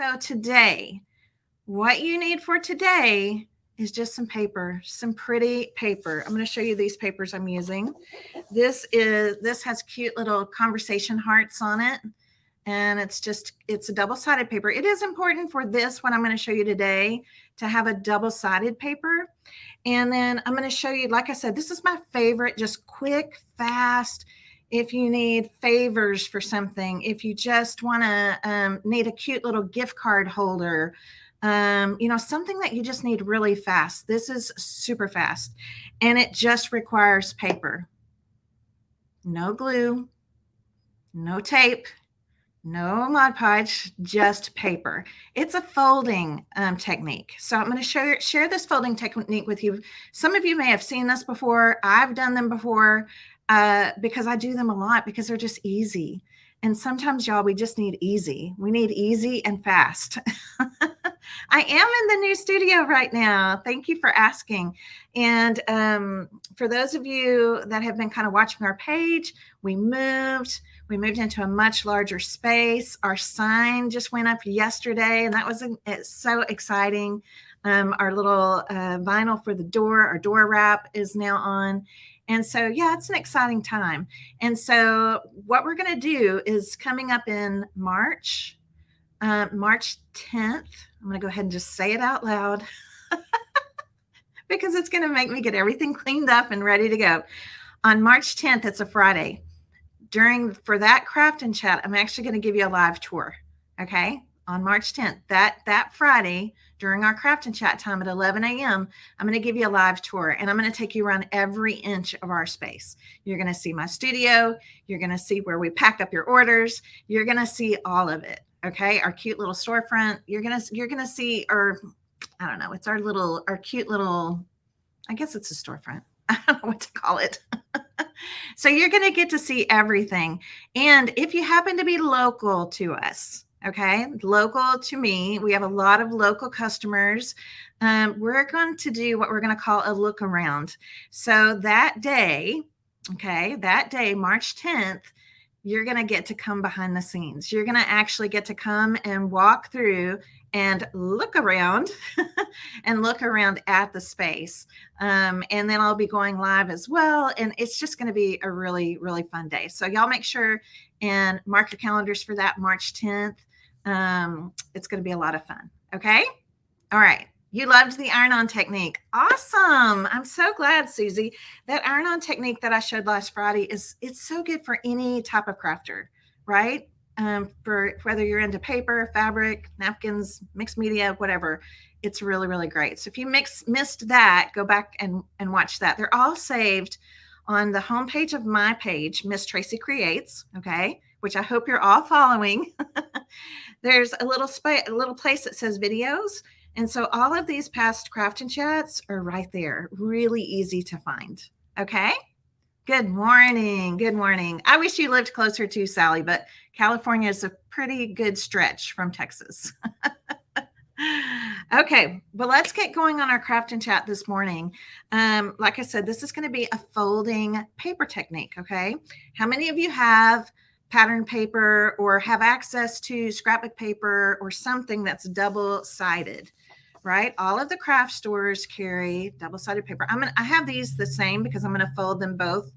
So today, what you need for today is just some paper, some pretty paper. I'm going to show you these papers I'm using. This has cute little conversation hearts on it. And it's a double-sided paper. It is important for this, what I'm going to show you today, to have a double-sided paper. And then I'm going to show you, like I said, this is my favorite, just quick, fast. If you need favors for something, if you just want to need a cute little gift card holder, something that you just need really fast. This is super fast, and it just requires paper. No glue, no tape, no Mod Podge, just paper. It's a folding technique. So I'm going to share this folding technique with you. Some of you may have seen this before. I've done them before because I do them a lot because they're just easy. And sometimes, y'all, we just need easy. We need easy and fast. I am in the new studio right now. Thank you for asking. And for those of you that have been kind of watching our page, we moved into a much larger space. Our sign just went up yesterday, and that was so exciting. Our little vinyl for the door, our door wrap is now on. And so, yeah, it's an exciting time. And so what we're going to do is coming up in March 10th. I'm going to go ahead and just say it out loud because it's going to make me get everything cleaned up and ready to go. On March 10th, it's a Friday. For that craft and chat, I'm actually going to give you a live tour. Okay. On March 10th, that Friday, during our craft and chat time at 11 a.m., I'm going to give you a live tour, and I'm going to take you around every inch of our space. You're going to see my studio. You're going to see where we pack up your orders. You're going to see all of it. Okay. Our cute little storefront. You're going to see, or I don't know, it's our cute little, I guess it's a storefront. I don't know what to call it. So you're going to get to see everything. And if you happen to be local to us, okay, local to me, we have a lot of local customers. We're going to do what we're going to call a look around. So that day, March 10th, you're going to get to come behind the scenes. You're going to actually get to come and walk through and look around and look around at the space. And then I'll be going live as well. And it's just going to be a really, really fun day. So y'all make sure and mark your calendars for that March 10th. It's going to be a lot of fun. Okay. All right. You loved the iron-on technique. Awesome. I'm so glad, Susie. That iron-on technique that I showed last Friday it's so good for any type of crafter, right? For whether you're into paper, fabric, napkins, mixed media, whatever, it's really, really great. So if you missed that, go back and watch that. They're all saved on the homepage of my page, Miss Tracy Creates, okay, which I hope you're all following. There's a little place that says videos. And so all of these past craft and chats are right there. Really easy to find. Okay. Good morning. Good morning. I wish you lived closer to Sally, but California is a pretty good stretch from Texas. Okay, well, let's get going on our craft and chat this morning. Like I said, this is going to be a folding paper technique. Okay. How many of you have pattern paper or have access to scrapbook paper or something that's double-sided? Right? All of the craft stores carry double-sided paper. I have these the same because I'm going to fold them both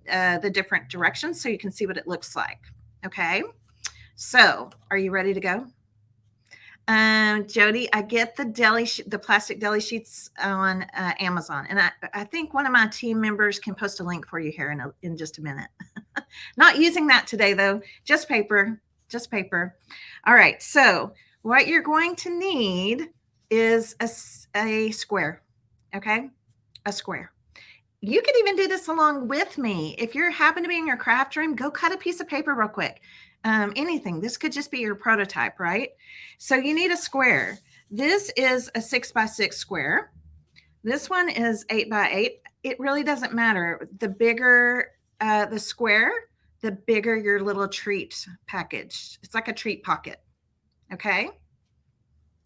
the different directions so you can see what it looks like. Okay. So are you ready to go? Jody, I get the plastic deli sheets on Amazon. And I think one of my team members can post a link for you here in just a minute. Not using that today though, just paper. All right. So what you're going to need is a square. Okay. A square. You could even do this along with me. If you happen to be in your craft room, go cut a piece of paper real quick. Anything. This could just be your prototype, right? So you need a square. This is a 6x6 square. This one is 8x8. It really doesn't matter. The bigger the square, the bigger your little treat package. It's like a treat pocket. Okay.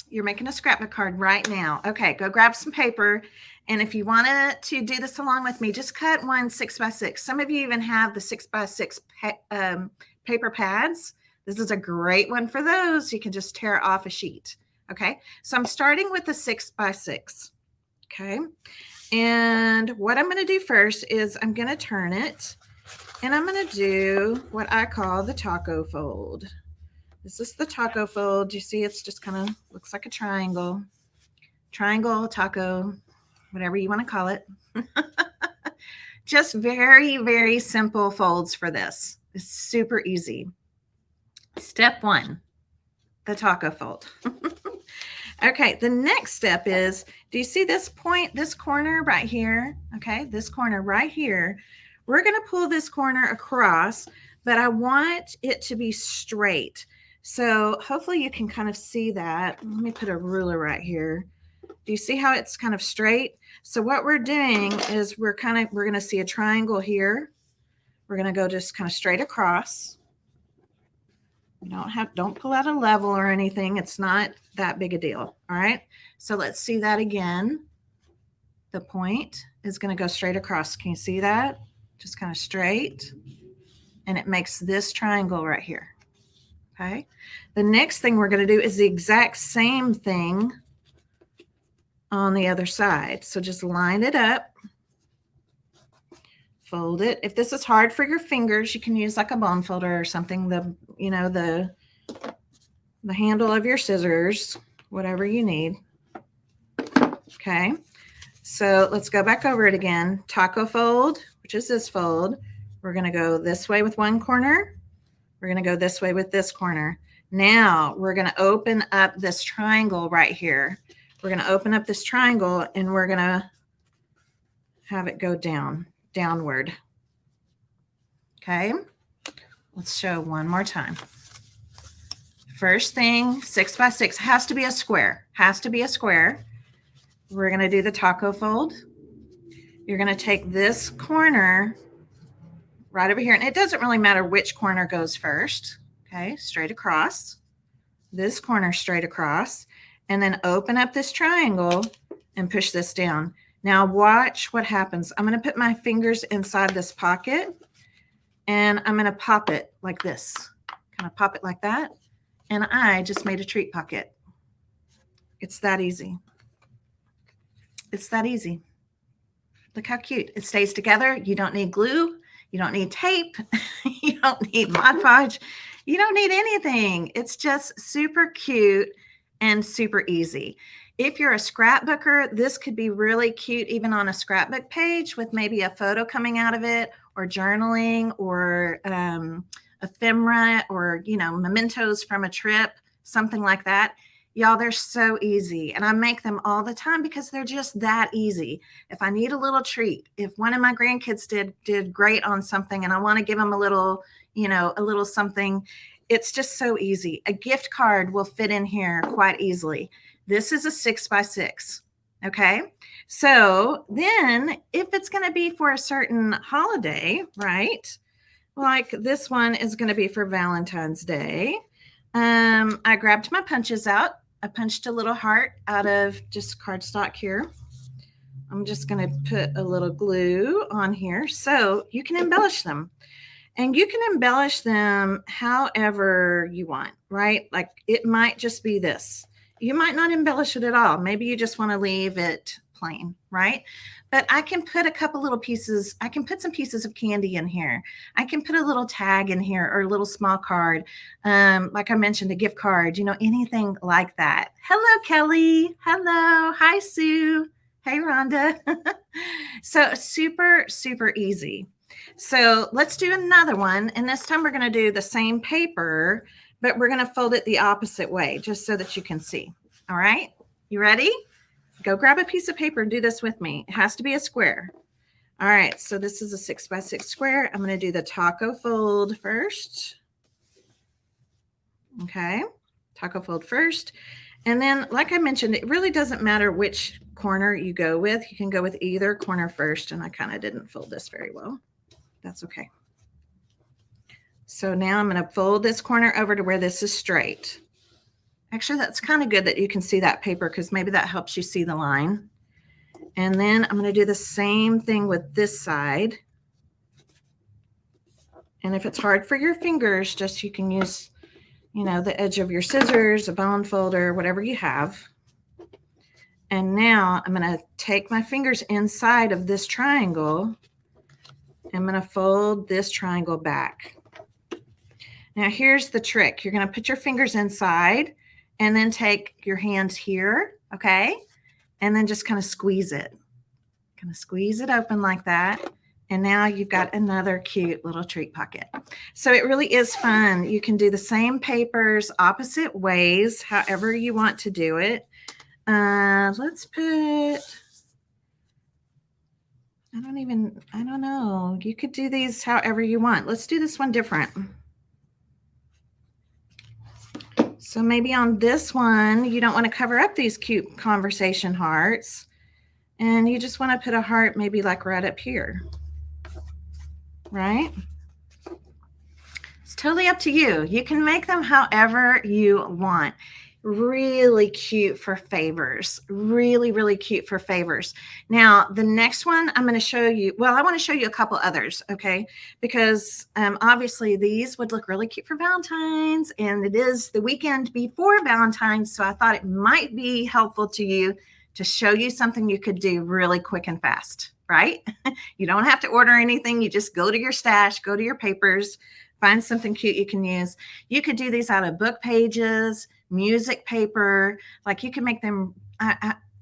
You're making a scrapbook card right now. Okay, go grab some paper. And if you wanted to do this along with me, just cut one 6x6. Some of you even have the 6x6 paper pads This is a great one for those. You can just tear off a sheet. Okay, so I'm starting with the 6 by 6. Okay, and what I'm going to do first is I'm going to turn it, and I'm going to do what I call the taco fold. This is the taco fold. You see, it's just kind of looks like a triangle, taco, whatever you want to call it. Just very, very simple folds for this. It's super easy. Step 1, the taco fold. Okay, the next step is, do you see this point, this corner right here? Okay, this corner right here. We're going to pull this corner across, but I want it to be straight. So hopefully you can kind of see that. Let me put a ruler right here. Do you see how it's kind of straight? So what we're doing is we're going to see a triangle here. We're going to go just kind of straight across. Don't pull out a level or anything. It's not that big a deal. All right. So let's see that again. The point is going to go straight across. Can you see that? Just kind of straight. And it makes this triangle right here. Okay. The next thing we're going to do is the exact same thing on the other side. So just line it up. Fold it. If this is hard for your fingers, you can use like a bone folder or something. The handle of your scissors, whatever you need. Okay. So let's go back over it again. Taco fold, which is this fold. We're going to go this way with one corner. We're going to go this way with this corner. Now we're going to open up this triangle right here. We're going to open up this triangle and we're going to have it go downward. Okay. Let's show one more time. First thing, 6 by 6 has to be a square. Has to be a square. We're going to do the taco fold. You're going to take this corner right over here, and it doesn't really matter which corner goes first. Okay, straight across. This corner straight across, and then open up this triangle and push this down. Now watch what happens. I'm going to put my fingers inside this pocket, and I'm going to pop it like this. Kind of pop it like that. And I just made a treat pocket. It's that easy. It's that easy. Look how cute. It stays together. You don't need glue. You don't need tape. You don't need Mod Podge. You don't need anything. It's just super cute and super easy. If you're a scrapbooker, this could be really cute even on a scrapbook page with maybe a photo coming out of it, or journaling, or ephemera, or mementos from a trip, something like that. Y'all, they're so easy, and I make them all the time because they're just that easy. If I need a little treat, if one of my grandkids did great on something and I want to give them a little something, it's just so easy. A gift card will fit in here quite easily. This is a 6 by 6. Okay. So then if it's going to be for a certain holiday, right? Like this one is going to be for Valentine's Day. I grabbed my punches out. I punched a little heart out of just cardstock here. I'm just going to put a little glue on here so you can embellish them. And you can embellish them however you want, right? Like it might just be this. You might not embellish it at all. Maybe you just want to leave it plain, right? But I can put a couple little pieces. I can put some pieces of candy in here. I can put a little tag in here, or a little small card. Like I mentioned, a gift card, anything like that. Hello, Kelly. Hello. Hi, Sue. Hey, Rhonda. So super, super easy. So let's do another one. And this time we're going to do the same paper, but we're going to fold it the opposite way just so that you can see. All right. You ready? Go grab a piece of paper and do this with me. It has to be a square. All right. So this is a 6 by 6 square. I'm going to do the taco fold first. Okay. Taco fold first. And then, like I mentioned, it really doesn't matter which corner you go with. You can go with either corner first. And I kind of didn't fold this very well. That's okay. So now I'm going to fold this corner over to where this is straight. Actually, that's kind of good that you can see that paper because maybe that helps you see the line. And then I'm going to do the same thing with this side. And if it's hard for your fingers, you can use you know, the edge of your scissors, a bone folder, whatever you have. And now I'm going to take my fingers inside of this triangle. I'm going to fold this triangle back. Now here's the trick. You're going to put your fingers inside and then take your hands here, okay? And then just kind of squeeze it. Kind of squeeze it open like that. And now you've got another cute little treat pocket. So it really is fun. You can do the same papers opposite ways, however you want to do it. Let's put, I don't know. You could do these however you want. Let's do this one different. So maybe on this one, you don't want to cover up these cute conversation hearts. And you just want to put a heart maybe like right up here. Right? It's totally up to you. You can make them however you want. Really cute for favors. Really, really cute for favors. Now, the next one I'm going to show you, well, I want to show you a couple others, okay? Because obviously these would look really cute for Valentine's, and it is the weekend before Valentine's, so I thought it might be helpful to you to show you something you could do really quick and fast, right? You don't have to order anything. You just go to your stash, go to your papers, find something cute you can use. You could do these out of book pages, music paper. Like you can make them,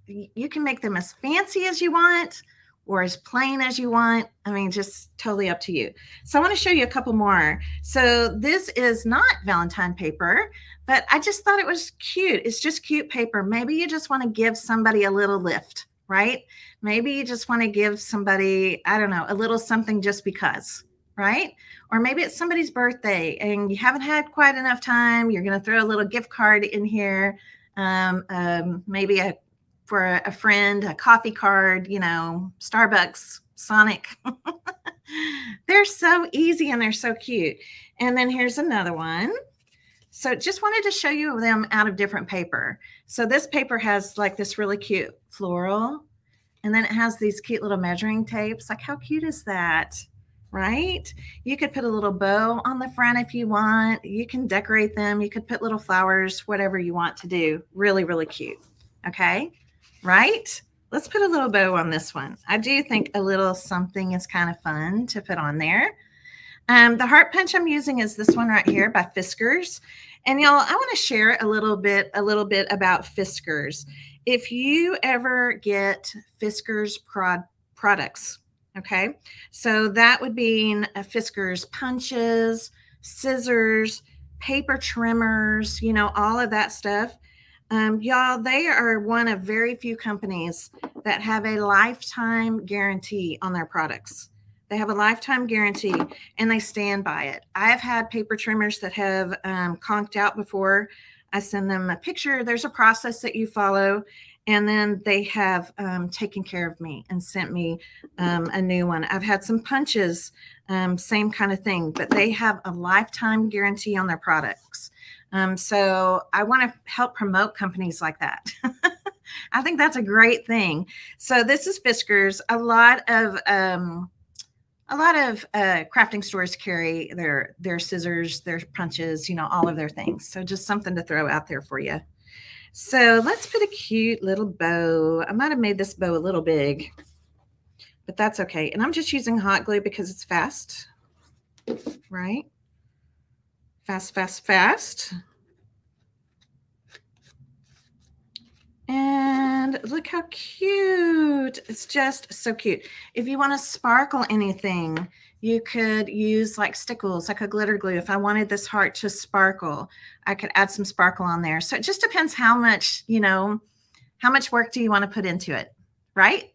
you can make them as fancy as you want or as plain as you want. I mean, just totally up to you. So I want to show you a couple more. So this is not Valentine paper, but I just thought it was cute. It's just cute paper. Maybe you just want to give somebody a little lift, right? Maybe you just want to give somebody, I don't know, a little something just because, right? Or maybe it's somebody's birthday and you haven't had quite enough time. You're going to throw a little gift card in here. Maybe for a friend, a coffee card, you know, Starbucks, Sonic. They're so easy and they're so cute. And then here's another one. So just wanted to show you them out of different paper. So this paper has like this really cute floral, and then it has these cute little measuring tapes. Like how cute is that? Right? You could put a little bow on the front if you want. You can decorate them. You could put little flowers, whatever you want to do. Really, really cute. Okay? Right? Let's put a little bow on this one. I do think a little something is kind of fun to put on there. The heart punch I'm using is this one right here by Fiskars. And y'all, I want to share a little bit about Fiskars. If you ever get Fiskars products, okay, so that would be Fiskars punches, scissors, paper trimmers, you know, all of that stuff. Y'all, they are one of very few companies that have a lifetime guarantee on their products. They have a lifetime guarantee and they stand by it. I've had paper trimmers that have conked out before. I send them a picture. There's a process that you follow. And then they have taken care of me and sent me a new one. I've had some punches, same kind of thing, but they have a lifetime guarantee on their products. So I want to help promote companies like that. I think that's a great thing. So this is Fiskars. A lot of crafting stores carry their scissors, their punches, you know, all of their things. So just something to throw out there for you. So let's put a cute little bow. I might have made this bow a little big, but that's okay. And I'm just using hot glue because it's fast, right? Fast, fast, fast. And look how cute. It's just so cute. If you want to sparkle anything, you could use like stickles, like a glitter glue. If I wanted this heart to sparkle, I could add some sparkle on there. So it just depends how much, you know, how much work do you want to put into it, right?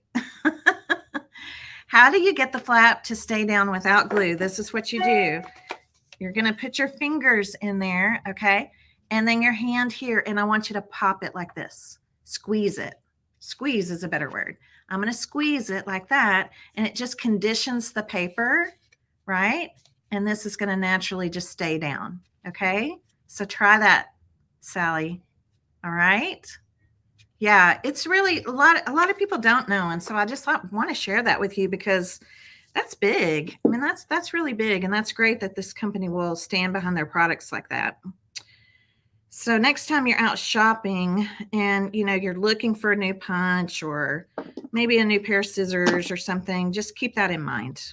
How do you get the flap to stay down without glue? This is what you do. You're going to put your fingers in there, okay? And then your hand here, and I want you to pop it like this. Squeeze it. Squeeze is a better word. I'm going to squeeze it like that, and it just conditions the paper, right? And this is going to naturally just stay down, okay? So try that, Sally. All right? Yeah, it's really a lot of people don't know, and so I just want to share that with you because that's big. I mean, that's really big, and that's great that this company will stand behind their products like that. So next time you're out shopping and you're looking for a new punch or maybe a new pair of scissors or something, just keep that in mind.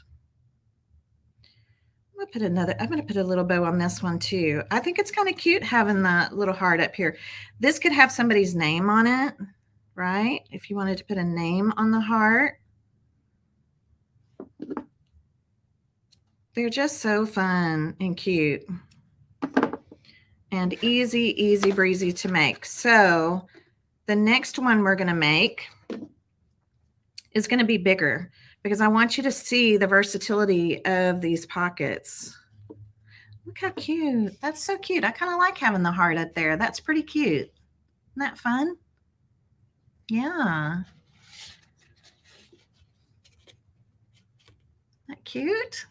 I'm going to put a little bow on this one too. I think it's kind of cute having the little heart up here. This could have somebody's name on it, right? If you wanted to put a name on the heart. They're just so fun and cute and easy breezy to make. So the next one we're going to make is going to be bigger because I want you to see the versatility of these pockets. Look how cute. That's so cute. I kind of like having the heart up there. That's pretty cute. Isn't that fun? Yeah. Isn't that cute?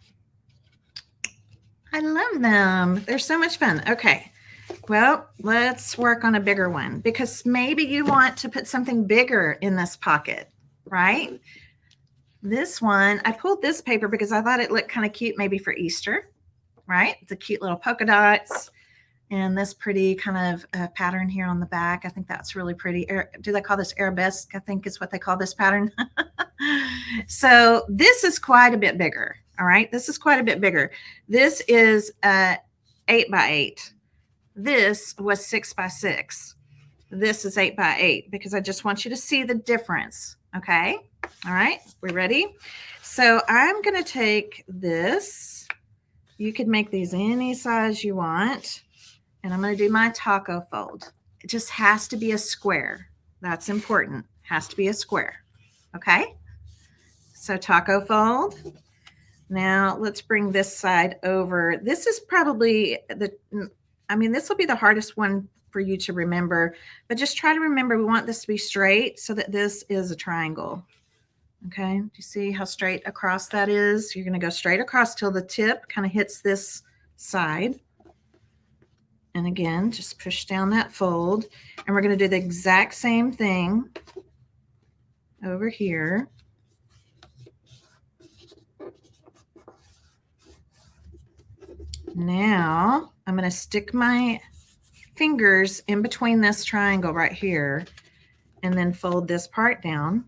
I love them. They're so much fun. Okay. Well, let's work on a bigger one because maybe you want to put something bigger in this pocket, right? This one, I pulled this paper because I thought it looked kind of cute maybe for Easter, right? The cute little polka dots and this pretty kind of pattern here on the back. I think that's really pretty. Do they call this arabesque? I think is what they call this pattern. So this is quite a bit bigger. All right. This is quite a bit bigger. This is 8 by 8. This was 6 by 6. This is 8 by 8 because I just want you to see the difference. Okay. All right. We ready? So I'm going to take this. You could make these any size you want. And I'm going to do my taco fold. It just has to be a square. That's important. Has to be a square. Okay. So taco fold. Now let's bring this side over. This is probably this will be the hardest one for you to remember, but just try to remember we want this to be straight so that this is a triangle. Okay. Do you see how straight across that is? You're going to go straight across till the tip kind of hits this side. And again, just push down that fold. And we're going to do the exact same thing over here. Now I'm going to stick my fingers in between this triangle right here and then fold this part down.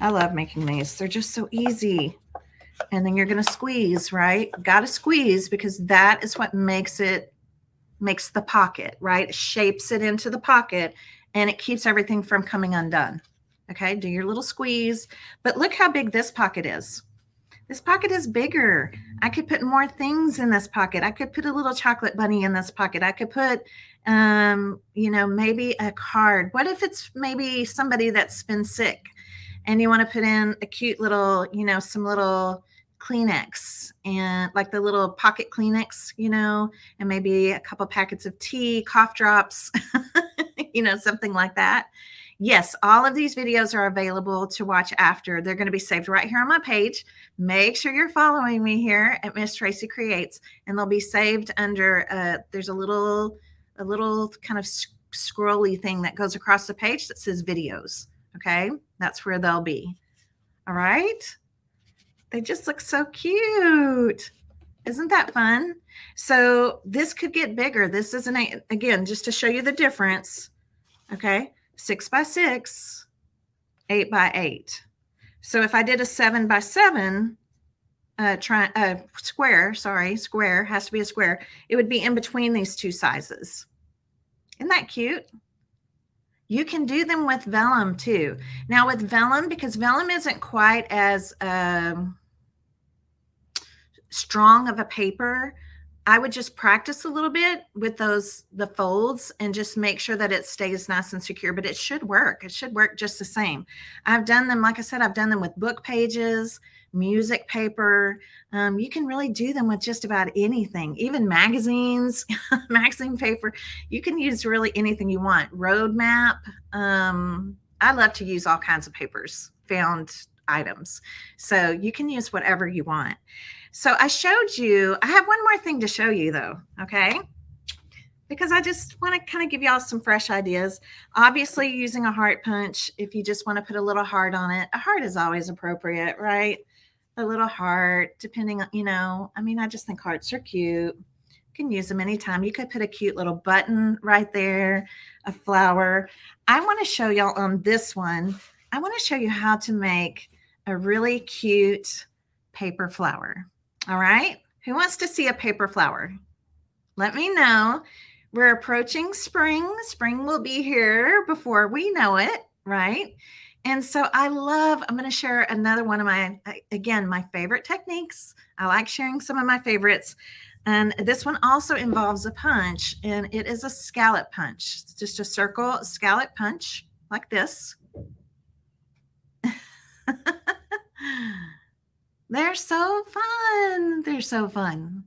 I love making these. They're just so easy. And then you're going to squeeze, right? Got to squeeze because that is what makes the pocket, right? It shapes it into the pocket and it keeps everything from coming undone. Okay, do your little squeeze. But look how big this pocket is. This pocket is bigger. I could put more things in this pocket. I could put a little chocolate bunny in this pocket. I could put, maybe a card. What if it's maybe somebody that's been sick and you want to put in a cute little, some little Kleenex and like the little pocket Kleenex, and maybe a couple packets of tea, cough drops, something like that. Yes, all of these videos are available to watch after. They're going to be saved right here on my page. Make sure you're following me here at Miss Tracy Creates, and they'll be saved under, there's a little kind of scrolly thing that goes across the page that says videos. Okay, that's where they'll be. All right. They just look so cute. Isn't that fun? So this could get bigger. This is again, just to show you the difference. Okay. 6 by 6, 8 by 8. So if I did a 7 by 7 square has to be a square. It would be in between these two sizes. Isn't that cute? You can do them with vellum too. Now with vellum, because vellum isn't quite as strong of a paper, I would just practice a little bit with the folds and just make sure that it stays nice and secure, but it should work. It should work just the same. I've done them, like I said, I've done them with book pages, music paper. You can really do them with just about anything, even magazines, magazine paper. You can use really anything you want. Road map. I love to use all kinds of papers, found items. So you can use whatever you want. So I showed you, I have one more thing to show you though, okay? Because I just want to kind of give y'all some fresh ideas. Obviously using a heart punch, if you just want to put a little heart on it, a heart is always appropriate, right? A little heart, depending on, I just think hearts are cute. You can use them anytime. You could put a cute little button right there, a flower. I want to show y'all on this one, I want to show you how to make a really cute paper flower. All right. Who wants to see a paper flower? Let me know. We're approaching spring. Spring will be here before we know it, right? And so I'm going to share another one of my, again, my favorite techniques. I like sharing some of my favorites. And this one also involves a punch, and it is a scallop punch. It's just a circle scallop punch like this. They're so fun. They're so fun.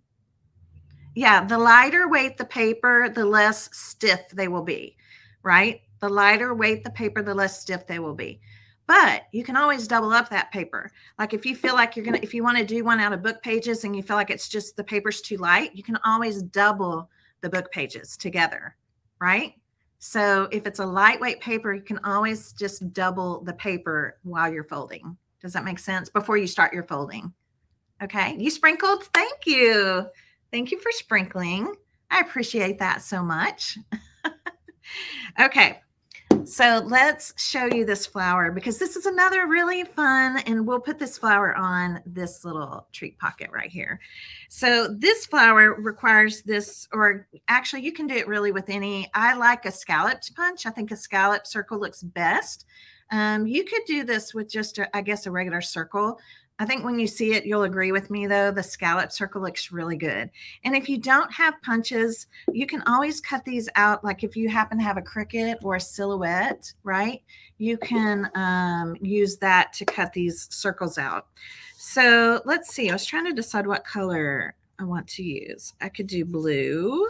Yeah, the lighter weight the paper, the less stiff they will be, right? The lighter weight the paper, the less stiff they will be. But you can always double up that paper. Like if you feel like you're going to, if you want to do one out of book pages and you feel like it's just the paper's too light, you can always double the book pages together, right? So if it's a lightweight paper, you can always just double the paper while you're folding. Does that make sense? Before you start your folding. Okay. You sprinkled? Thank you. Thank you for sprinkling. I appreciate that so much. Okay, so let's show you this flower because this is another really fun, and we'll put this flower on this little treat pocket right here. So this flower requires this, or actually you can do it really with any. I like a scalloped punch. I think a scalloped circle looks best. You could do this with just, I guess, a regular circle. I think when you see it, you'll agree with me, though. The scallop circle looks really good. And if you don't have punches, you can always cut these out. Like if you happen to have a cricket or a silhouette, right? You can use that to cut these circles out. So let's see. I was trying to decide what color I want to use. I could do blue.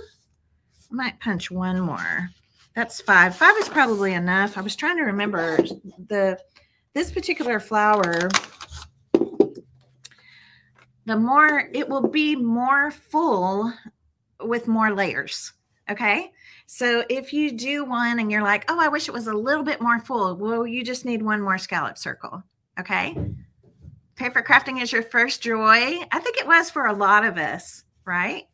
I might punch one more. That's 5. 5 is probably enough. I was trying to remember this particular flower. The more it will be more full with more layers. Okay. So if you do one and you're like, oh, I wish it was a little bit more full. Well, you just need one more scallop circle. Okay. Paper crafting is your first joy. I think it was for a lot of us, right?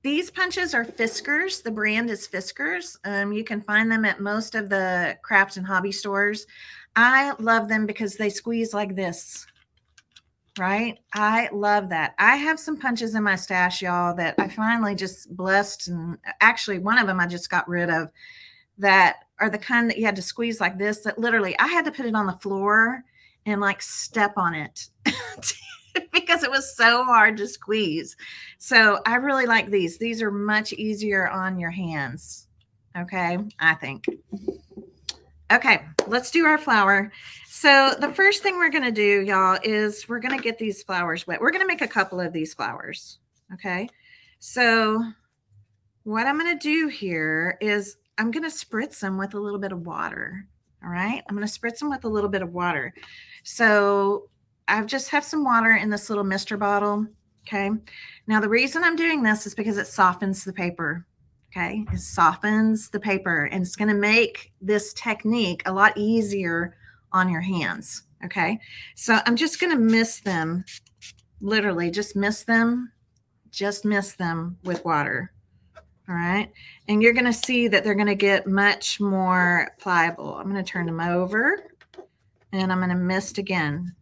These punches are Fiskars. The brand is Fiskars. You can find them at most of the craft and hobby stores. I love them because they squeeze like this. Right? I love that. I have some punches in my stash, y'all, that I finally just blessed. And actually, one of them I just got rid of, that are the kind that you had to squeeze like this, that literally I had to put it on the floor and like step on it because it was so hard to squeeze. So I really like these. These are much easier on your hands. Okay, I think. Okay, let's do our flower. So the first thing we're going to do, y'all, is we're going to get these flowers wet. We're going to make a couple of these flowers. Okay, so what I'm going to do here is I'm going to spritz them with a little bit of water. All right, I'm going to spritz them with a little bit of water. So I just have some water in this little mister bottle. Okay, now the reason I'm doing this is because it softens the paper. Okay, it softens the paper, and it's going to make this technique a lot easier on your hands. Okay, so I'm just going to mist them, literally just mist them with water. All right, and you're going to see that they're going to get much more pliable. I'm going to turn them over, and I'm going to mist again.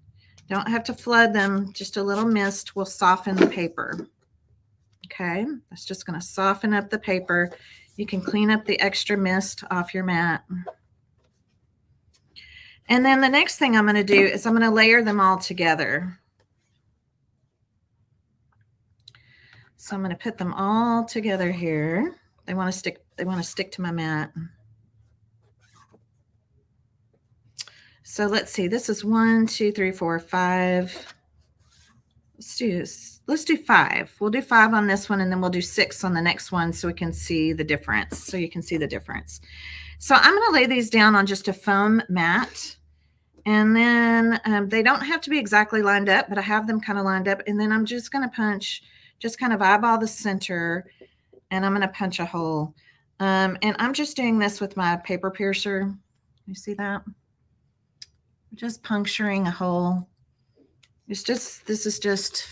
Don't have to flood them, just a little mist will soften the paper. Okay, that's just going to soften up the paper. You can clean up the extra mist off your mat. And then the next thing I'm going to do is I'm going to layer them all together. So I'm going to put them all together here. They want to stick to my mat. So let's see. This is 1, 2, 3, 4, 5. Let's do 5. We'll do 5 on this one, and then we'll do 6 on the next one so we can see the difference. So you can see the difference. So I'm going to lay these down on just a foam mat. And then they don't have to be exactly lined up, but I have them kind of lined up. And then I'm just going to punch, just kind of eyeball the center, and I'm going to punch a hole. And I'm just doing this with my paper piercer. You see that? Just puncturing a hole. This is just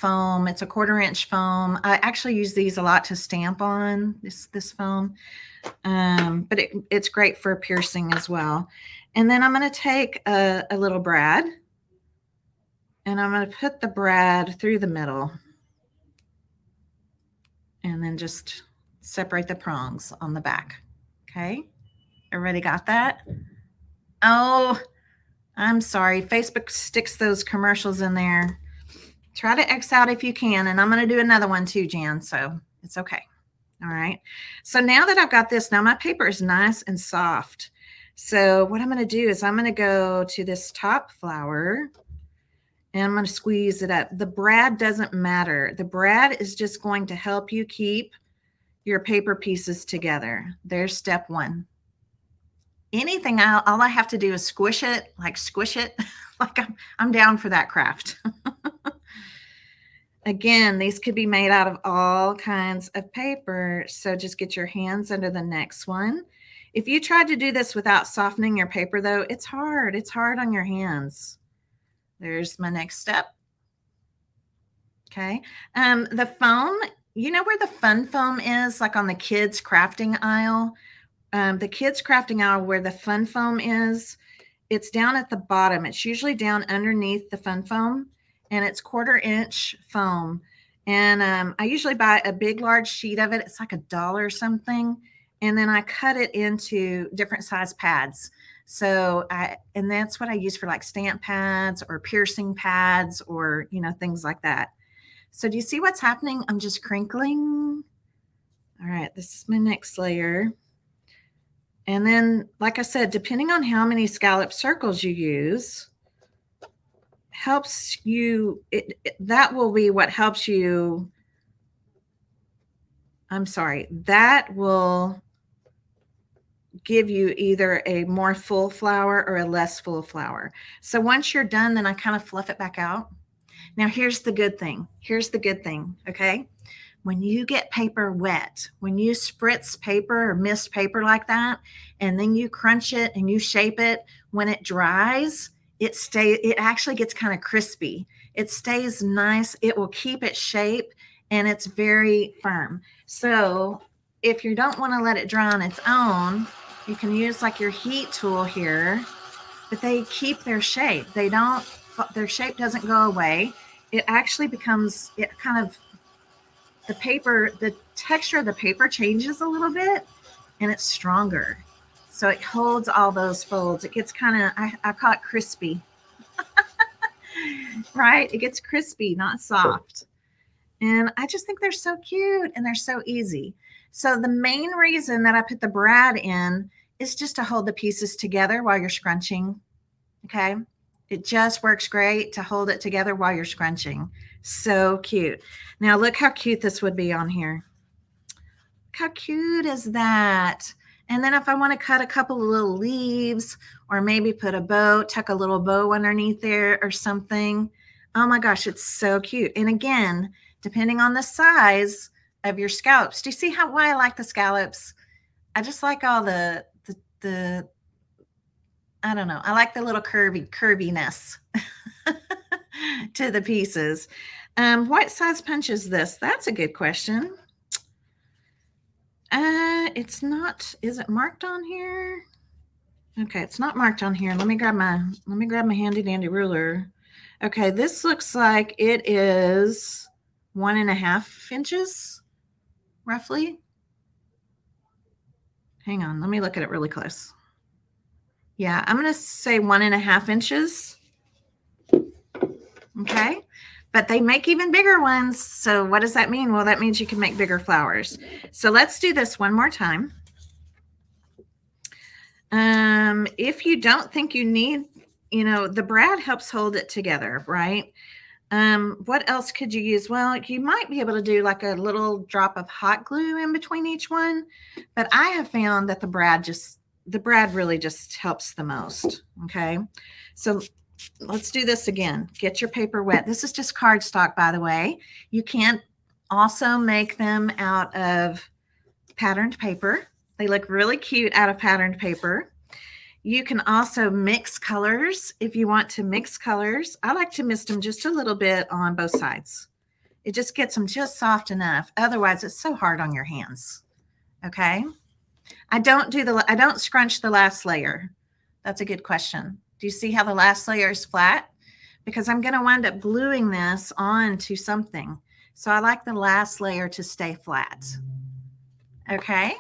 foam. It's a 1/4 inch foam. I actually use these a lot to stamp on this foam, but it's great for piercing as well. And then I'm going to take a little brad, and I'm going to put the brad through the middle, and then just separate the prongs on the back. Okay, everybody got that? Oh, I'm sorry. Facebook sticks those commercials in there. Try to X out if you can. And I'm going to do another one too, Jan. So it's okay. All right. So now that I've got this, now my paper is nice and soft. So what I'm going to do is I'm going to go to this top flower and I'm going to squeeze it up. The brad doesn't matter. The brad is just going to help you keep your paper pieces together. There's step one. Anything, all I have to do is squish it. Like I'm down for that craft. Again, these could be made out of all kinds of paper. So just get your hands under the next one. If you tried to do this without softening your paper though, it's hard. It's hard on your hands. There's my next step. Okay. The foam, you know where the fun foam is, like on the kids crafting aisle? The kids crafting aisle where the fun foam is, it's down at the bottom. It's usually down underneath the fun foam, and it's 1/4 inch foam. And I usually buy a big, large sheet of it. It's like $1 something. And then I cut it into different size pads. So and that's what I use for like stamp pads or piercing pads or, things like that. So do you see what's happening? I'm just crinkling. All right, this is my next layer. And then, like I said, depending on how many scallop circles you use, helps you, that will be what helps you. I'm sorry, that will give you either a more full flower or a less full flower. So once you're done, then I kind of fluff it back out. Now, here's the good thing. Here's the good thing, okay? When you get paper wet, when you spritz paper or mist paper like that, and then you crunch it and you shape it, when it dries, it actually gets kind of crispy. It stays nice. It will keep its shape, and it's very firm. So if you don't want to let it dry on its own, you can use like your heat tool here, but they keep their shape. Their shape doesn't go away. It actually becomes, the texture of the paper changes a little bit, and it's stronger. So it holds all those folds. It gets kind of, I call it crispy. Right? It gets crispy, not soft. And I just think they're so cute and they're so easy. So the main reason that I put the brad in is just to hold the pieces together while you're scrunching. Okay. It just works great to hold it together while you're scrunching. So cute. Now look how cute this would be on here. Look how cute is that? And then if I want to cut a couple of little leaves or maybe put a bow, tuck a little bow underneath there or something. Oh my gosh, it's so cute. And again, depending on the size of your scallops. Do you see why I like the scallops? I just like all the I don't know. I like the little curviness to the pieces. What size punch is this? That's a good question. It's not, is it marked on here? Okay, it's not marked on here. Let me grab my handy dandy ruler. Okay, this looks like it is 1.5 inches, roughly. Hang on, let me look at it really close. Yeah, I'm going to say 1.5 inches. Okay, but they make even bigger ones. So what does that mean? Well, that means you can make bigger flowers. So let's do this one more time. If you don't think you need, the brad helps hold it together, right? What else could you use? Well, you might be able to do like a little drop of hot glue in between each one, but I have found that the brad really just helps the most. Okay, so let's do this again. Get your paper wet. This is just cardstock, by the way. You can also make them out of patterned paper. They look really cute out of patterned paper. You can also mix colors if you want to mix colors. I like to mist them just a little bit on both sides. It just gets them just soft enough. Otherwise, it's so hard on your hands. Okay. I don't scrunch the last layer. That's a good question. Do you see how the last layer is flat? Because I'm going to wind up gluing this onto something. So I like the last layer to stay flat. Okay.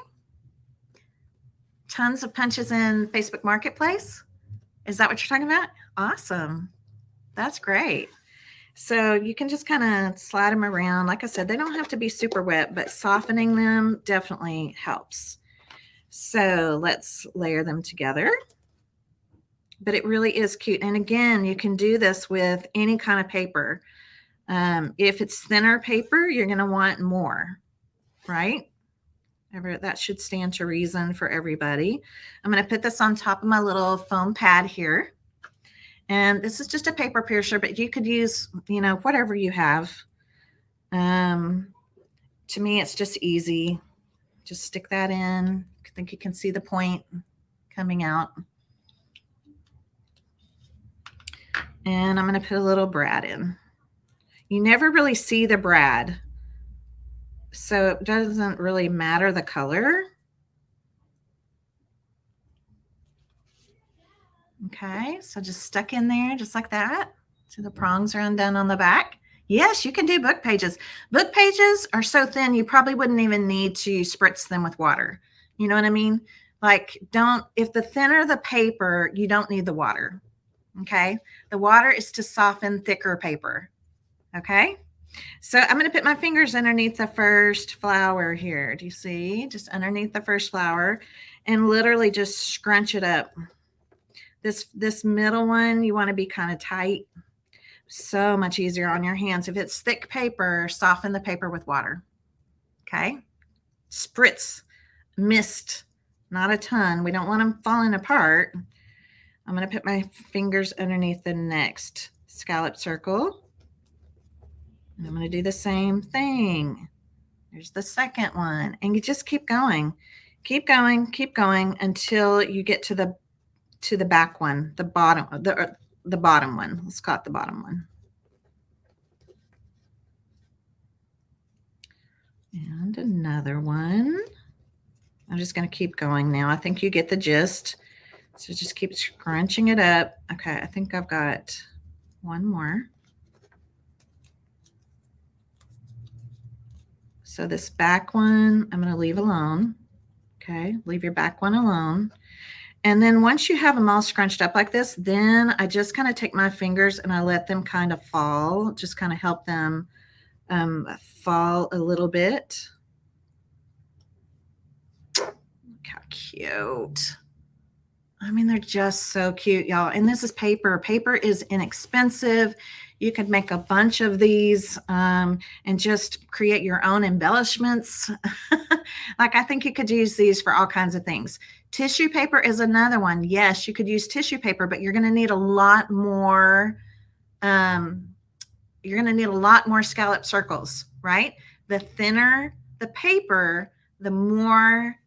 Tons of punches in Facebook Marketplace. Is that what you're talking about? Awesome. That's great. So you can just kind of slide them around. Like I said, they don't have to be super wet, but softening them definitely helps. So let's layer them together. But it really is cute. And again, you can do this with any kind of paper. If it's thinner paper, you're going to want more, right? That should stand to reason for everybody. I'm going to put this on top of my little foam pad here. And this is just a paper piercer, but you could use, whatever you have. To me, it's just easy. Just stick that in. I think you can see the point coming out. And I'm going to put a little brad in. You never really see the brad, so it doesn't really matter the color. Okay, so just stuck in there just like that. So the prongs are undone on the back. Yes, you can do book pages. Book pages are so thin, you probably wouldn't even need to spritz them with water. You know what I mean? Like, if the thinner the paper, you don't need the water. Okay, the water is to soften thicker paper. Okay, so I'm going to put my fingers underneath the first flower here. Do you see? Just underneath the first flower, and literally just scrunch it up. This middle one, you want to be kind of tight. So much easier on your hands. If it's thick paper, soften the paper with water. Okay, spritz, mist, not a ton. We don't want them falling apart. I'm going to put my fingers underneath the next scallop circle. And I'm going to do the same thing. There's the second one. And you just keep going. Keep going, keep going until you get to the back one, the bottom one. Let's call it the bottom one. And another one. I'm just going to keep going now. I think you get the gist. So just keep scrunching it up. Okay, I think I've got one more. So this back one, I'm going to leave alone. Okay, leave your back one alone. And then once you have them all scrunched up like this, then I just kind of take my fingers and I let them kind of fall, just kind of help them fall a little bit. Look how cute. I mean, they're just so cute, y'all. And this is paper. Paper is inexpensive. You could make a bunch of these and just create your own embellishments. Like, I think you could use these for all kinds of things. Tissue paper is another one. Yes, you could use tissue paper, but you're going to need a lot more. You're going to need a lot more scallop circles, right? The thinner the paper, the more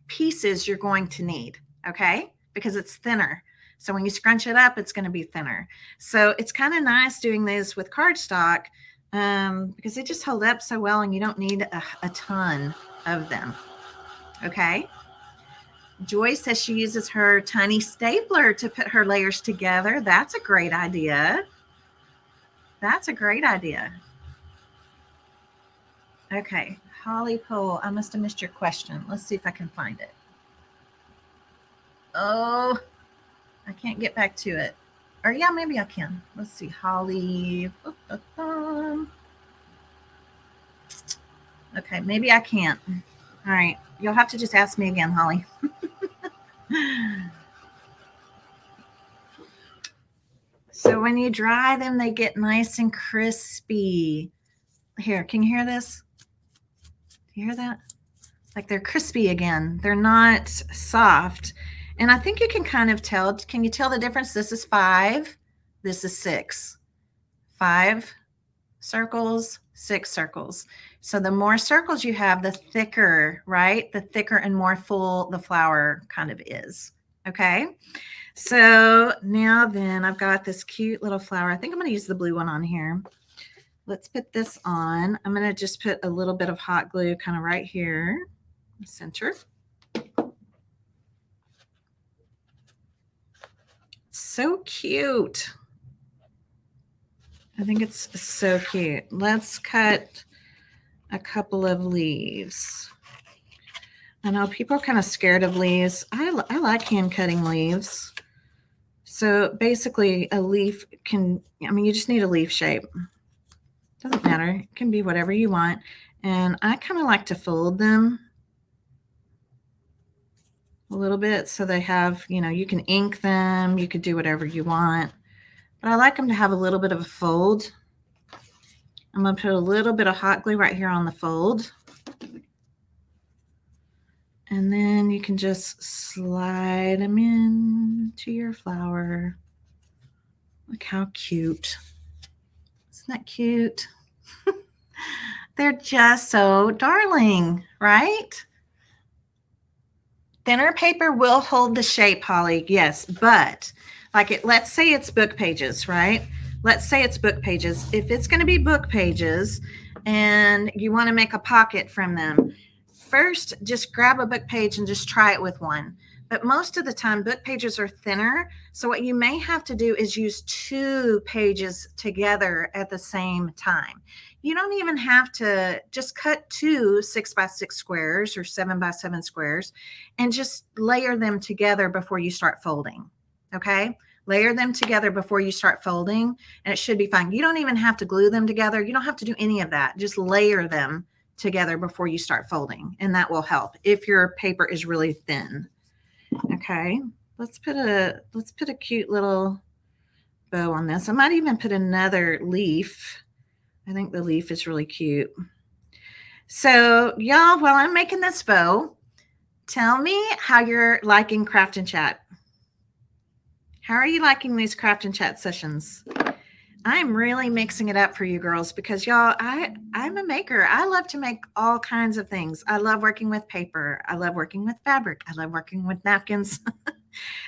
pieces you're going to need, okay? Because it's thinner. So when you scrunch it up, it's going to be thinner. So it's kind of nice doing this with cardstock because they just hold up so well and you don't need a ton of them, okay? Joy says she uses her tiny stapler to put her layers together. That's a great idea. That's a great idea. Okay, Holly Pohl, I must have missed your question. Let's see if I can find it. Oh, I can't get back to it. Or yeah, maybe I can. Let's see, Holly. Okay, maybe I can't. All right, you'll have to just ask me again, Holly. So when you dry them, they get nice and crispy. Here, can you hear this? Do you hear that? Like they're crispy again. They're not soft. And I think you can kind of tell. Can you tell the difference? This is 5. This is 6. 5 circles, 6 circles. So the more circles you have, the thicker, right? The thicker and more full the flower kind of is. Okay. So now then I've got this cute little flower. I think I'm going to use the blue one on here. let's put this on. I'm going to just put a little bit of hot glue kind of right here in the center. So cute. I think it's so cute. Let's cut a couple of leaves. I know people are kind of scared of leaves. I like hand cutting leaves. So basically a leaf can, I mean, you just need a leaf shape. Doesn't matter. It can be whatever you want. And I kind of like to fold them a little bit so they have, you know, you can ink them. You could do whatever you want. But I like them to have a little bit of a fold. I'm going to put a little bit of hot glue right here on the fold. And then you can just slide them into your flower. Look how cute. Isn't that cute? They're just so darling, right? Thinner paper will hold the shape, Holly, yes, but like let's say it's book pages, right? Let's say it's book pages. If it's going to be book pages and you want to make a pocket from them, first, just grab a book page and just try it with one. But most of the time, book pages are thinner. So what you may have to do is use 2 pages together at the same time. You don't even have to just cut 2 6x6 squares or 7x7 squares and just layer them together before you start folding. Okay? Layer them together before you start folding, and it should be fine. You don't even have to glue them together. You don't have to do any of that. Just layer them together before you start folding, and that will help if your paper is really thin. Okay, let's put a cute little bow on this. I might even put another leaf. I think the leaf is really cute. So y'all, while I'm making this bow, tell me how you're liking Craft and Chat. How are you liking these Craft and Chat sessions? I'm really mixing it up for you girls because y'all, I'm a maker. I love to make all kinds of things. I love working with paper. I love working with fabric. I love working with napkins.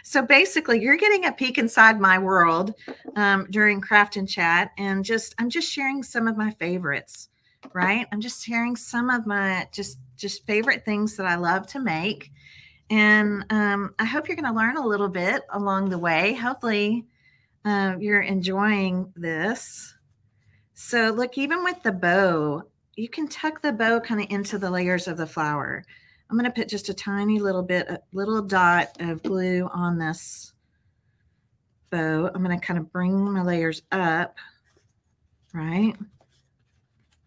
So basically you're getting a peek inside my world during Craft and Chat, and I'm just sharing some of my favorites, right? I'm just sharing some of my just favorite things that I love to make. And I hope you're going to learn a little bit along the way. Hopefully you're enjoying this. So look, even with the bow, you can tuck the bow kind of into the layers of the flower. I'm going to put just a tiny little bit, a little dot of glue on this bow. I'm going to kind of bring my layers up, right?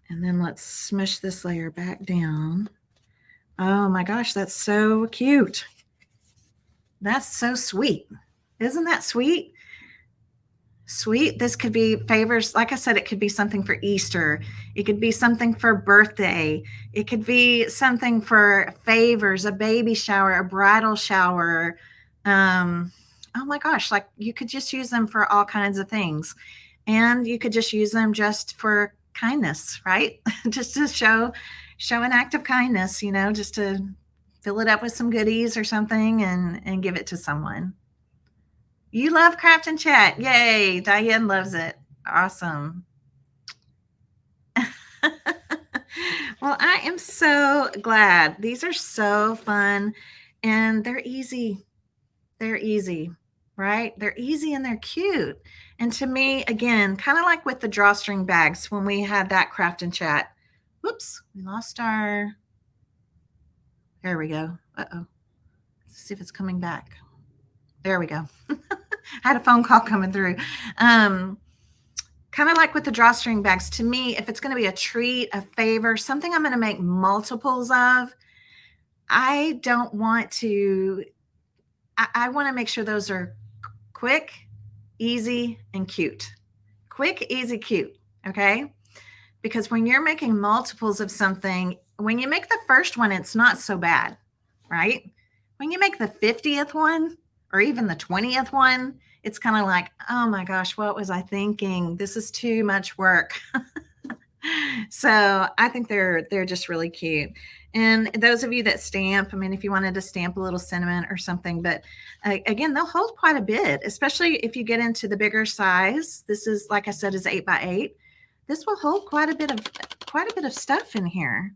And then let's smush this layer back down. Oh my gosh, that's so cute. That's so sweet. Isn't that sweet? Sweet. This could be favors. Like I said, it could be something for Easter. It could be something for birthday. It could be something for favors, a baby shower, a bridal shower. Oh my gosh, like you could just use them for all kinds of things. And you could just use them just for kindness, right? Just to show an act of kindness, you know, just to fill it up with some goodies or something and give it to someone. You love Craft and Chat. Yay. Diane loves it. Awesome. Well, I am so glad. These are so fun and they're easy. They're easy, right? They're easy and they're cute. And to me, again, kind of like with the drawstring bags when we had that Craft and Chat. Whoops, we lost our, there we go. Uh-oh. Let's see if it's coming back. There we go. I had a phone call coming through. Kind of like with the drawstring bags, to me, if it's going to be a treat, a favor, something I'm going to make multiples of, I don't want to, I want to make sure those are quick, easy, and cute. Quick, easy, cute. Okay. Because when you're making multiples of something, when you make the first one, it's not so bad, right? When you make the 50th one or even the 20th one, it's kind of like, oh my gosh, what was I thinking? This is too much work. So I think they're just really cute. And those of you that stamp, I mean, if you wanted to stamp a little sentiment or something, but again, they'll hold quite a bit, especially if you get into the bigger size. This is, like I said, is 8x8. this will hold quite a bit of stuff in here.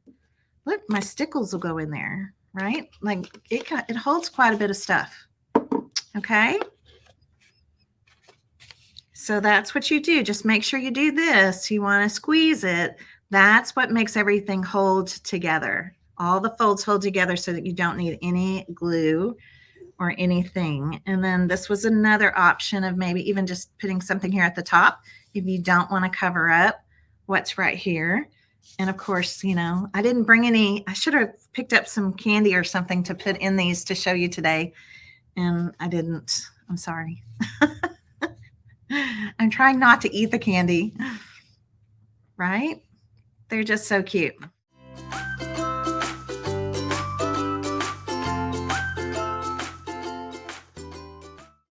Look, my stickles will go in there, right? Like it holds quite a bit of stuff. Okay. So that's what you do. Just make sure you do this. You want to squeeze it. That's what makes everything hold together. All the folds hold together so that you don't need any glue or anything. And then this was another option of maybe even just putting something here at the top if you don't want to cover up what's right here. And of course, you know, I didn't bring any. I should have picked up some candy or something to put in these to show you today. And I didn't. I'm sorry. I'm trying not to eat the candy, right? They're just so cute.